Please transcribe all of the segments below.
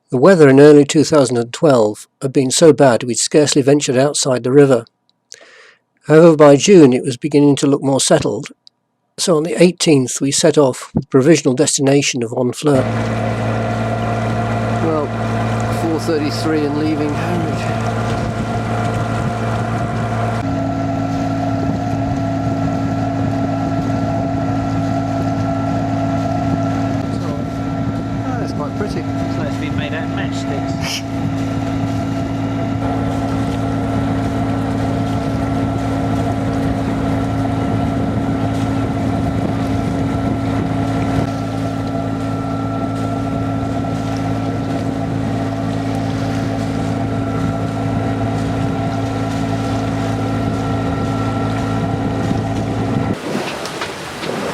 The weather in early 2012 had been so bad we'd scarcely ventured outside the river. However, by June it was beginning to look more settled, so on the 18th we set off with provisional destination of Honfleur. Well, 4:33 and leaving Harwich. Pretty. So it's been made out of matchsticks.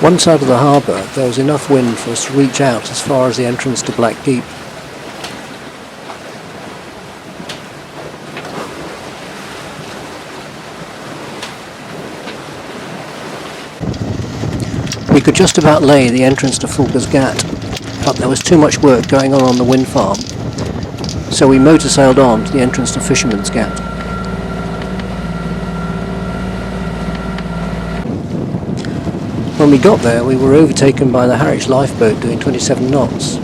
Once out of the harbour, there was enough wind for us to reach out as far as the entrance to Black Deep. We could just about lay the entrance to Fulker's Gat, but there was too much work going on the wind farm, so we motor sailed on to the entrance to Fisherman's Gat. When we got there, we were overtaken by the Harwich lifeboat doing 27 knots,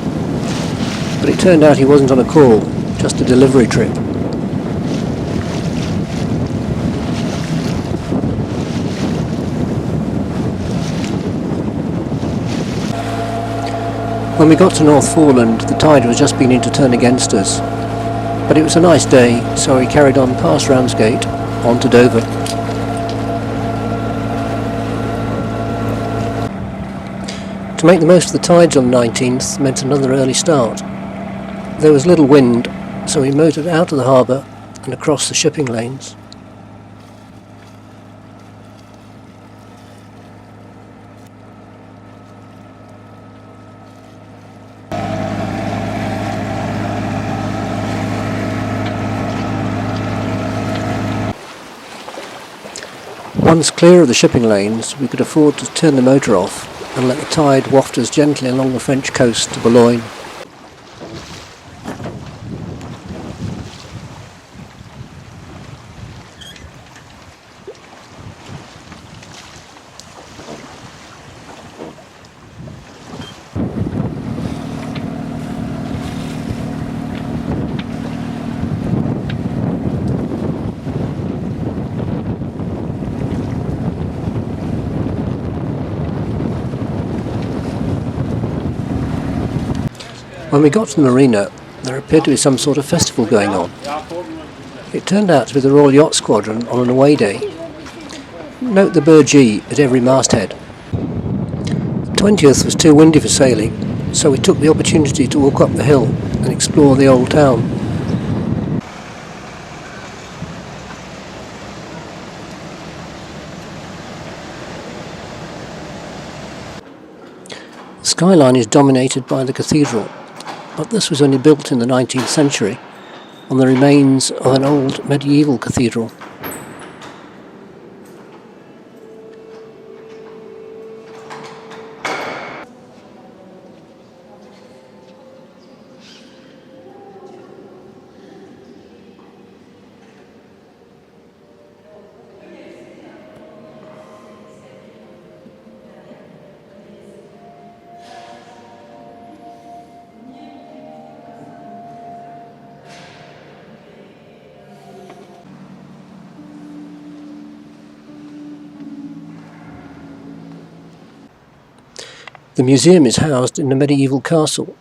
but it turned out he wasn't on a call, just a delivery trip. When we got to North Foreland, the tide was just beginning to turn against us, but it was a nice day, so we carried on past Ramsgate, on to Dover. To make the most of the tides on the 19th meant another early start. There was little wind, so we motored out of the harbour and across the shipping lanes. Once clear of the shipping lanes, we could afford to turn the motor off and let the tide waft us gently along the French coast to Boulogne. When we got to the marina, there appeared to be some sort of festival going on. It turned out to be the Royal Yacht Squadron on an away day. Note the burgee at every masthead. The 20th was too windy for sailing, so we took the opportunity to walk up the hill and explore the old town. The skyline is dominated by the cathedral, but this was only built in the 19th century on the remains of an old medieval cathedral. The museum is housed in a medieval castle,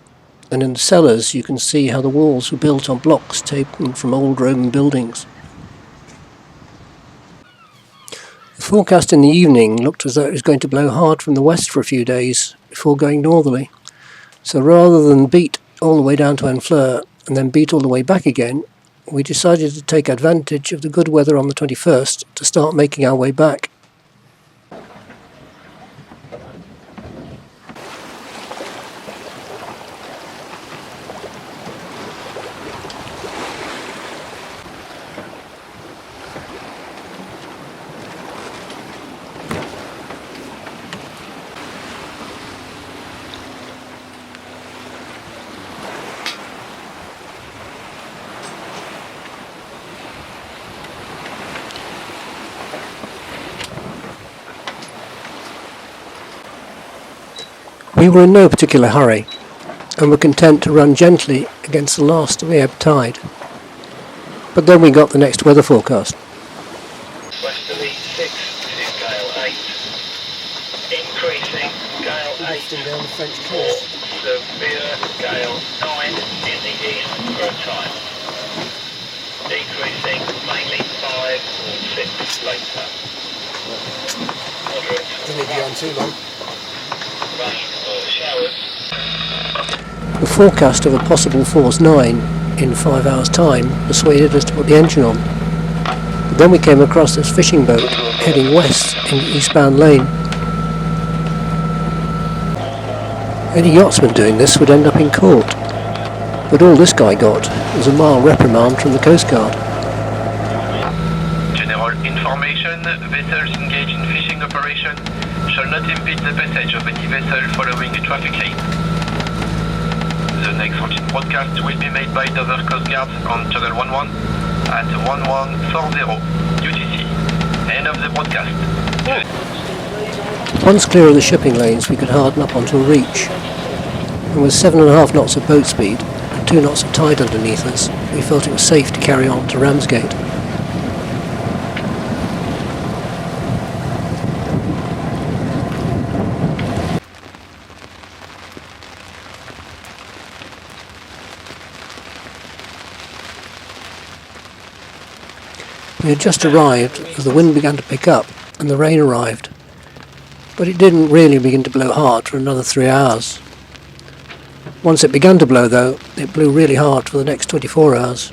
and in the cellars you can see how the walls were built on blocks taken from old Roman buildings. The forecast in the evening looked as though it was going to blow hard from the west for a few days before going northerly, so rather than beat all the way down to Honfleur and then beat all the way back again, we decided to take advantage of the good weather on the 21st to start making our way back. We were in no particular hurry, and were content to run gently against the last of the ebb tide. But then we got the next weather forecast. Westerly 6 to gale 8. Increasing gale 8 Down the French or severe gale 9 in the east for a time. Decreasing mainly 5 or 6 later. Moderate rain or showers. The forecast of a possible force 9 in 5 hours' time persuaded us to put the engine on. But then we came across this fishing boat heading west in the eastbound lane. Any yachtsman doing this would end up in court. But all this guy got was a mild reprimand from the Coast Guard. General information, vessels engaged in fishing operation shall not impede the passage of any vessel following a traffic lane. The next routine broadcast will be made by Dover Coast Guard on Channel 11 at 1140 UTC. End of the broadcast. Once clear of the shipping lanes, we could harden up onto a reach. And with 7.5 knots of boat speed and 2 knots of tide underneath us, we felt it was safe to carry on to Ramsgate. We had just arrived as the wind began to pick up and the rain arrived, but it didn't really begin to blow hard for another 3 hours. Once it began to blow though, it blew really hard for the next 24 hours.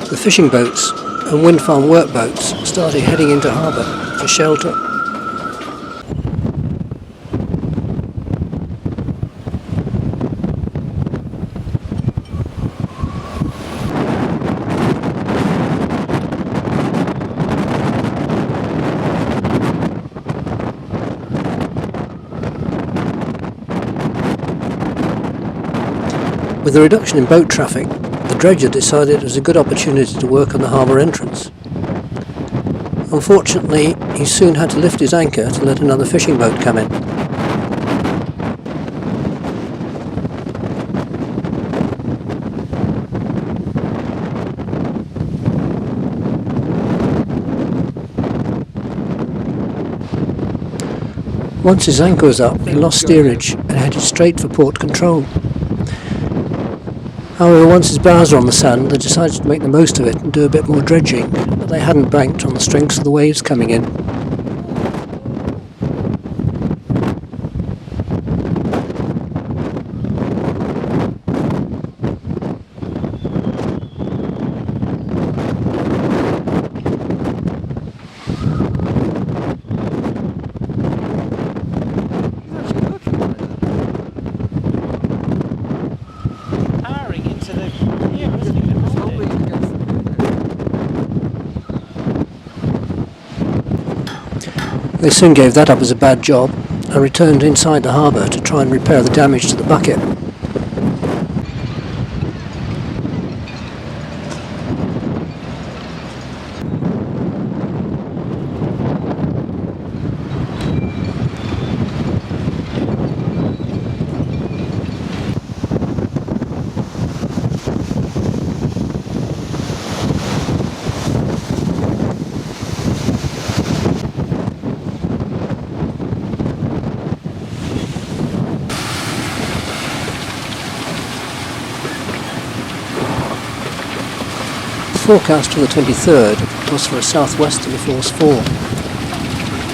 The fishing boats and wind farm workboats started heading into harbour for shelter. With the reduction in boat traffic, the dredger decided it was a good opportunity to work on the harbour entrance. Unfortunately, he soon had to lift his anchor to let another fishing boat come in. Once his anchor was up, he lost steerage and headed straight for port control. However, once his bows were on the sand, they decided to make the most of it and do a bit more dredging, but they hadn't banked on the strength of the waves coming in. Powering into the... Yeah, wasn't it? They soon gave that up as a bad job and returned inside the harbour to try and repair the damage to the bucket. forecast for the 23rd was for a southwesterly force 4,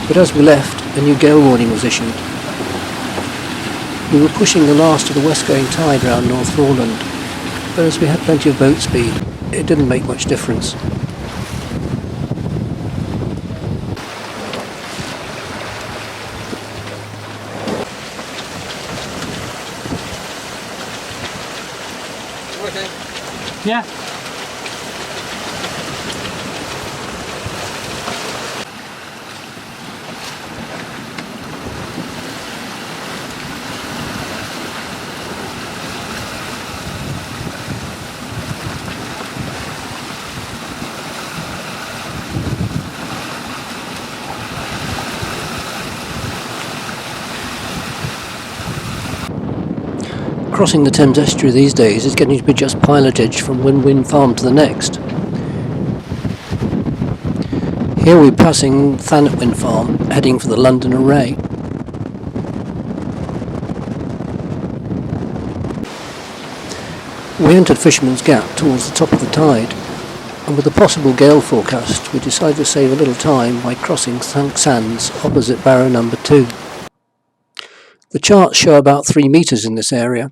but as we left, a new gale warning was issued. We were pushing the last of the west-going tide round North Foreland, but as we had plenty of boat speed, it didn't make much difference. Yeah. Crossing the Thames estuary these days is getting to be just pilotage from one wind farm to the next. Here we're passing Thanet Wind Farm, heading for the London Array. We entered Fisherman's Gap towards the top of the tide, and with a possible gale forecast we decided to save a little time by crossing Sunk Sands opposite Barrow number 2. The charts show about 3 metres in this area,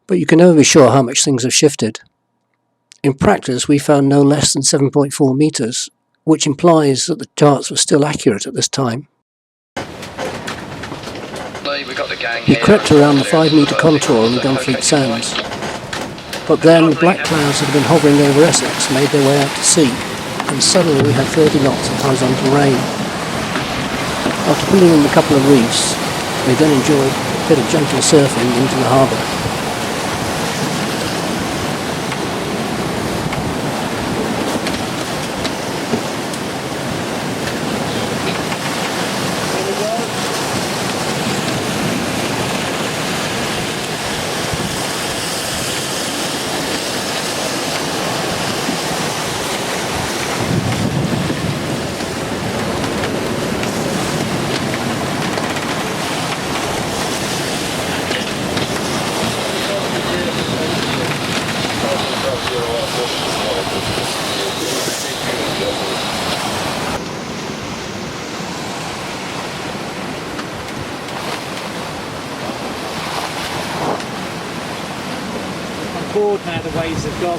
but you can never be sure how much things have shifted. In practice we found no less than 7.4 metres, which implies that the charts were still accurate at this time. We crept around the 5 metre contour on the Gunfleet Sands, but then the black clouds that had been hovering over Essex made their way out to sea, and suddenly we had 30 knots of horizontal rain. After pulling in a couple of reefs, we then enjoyed a bit of gentle surfing into the harbour. Bored now the waves have gone.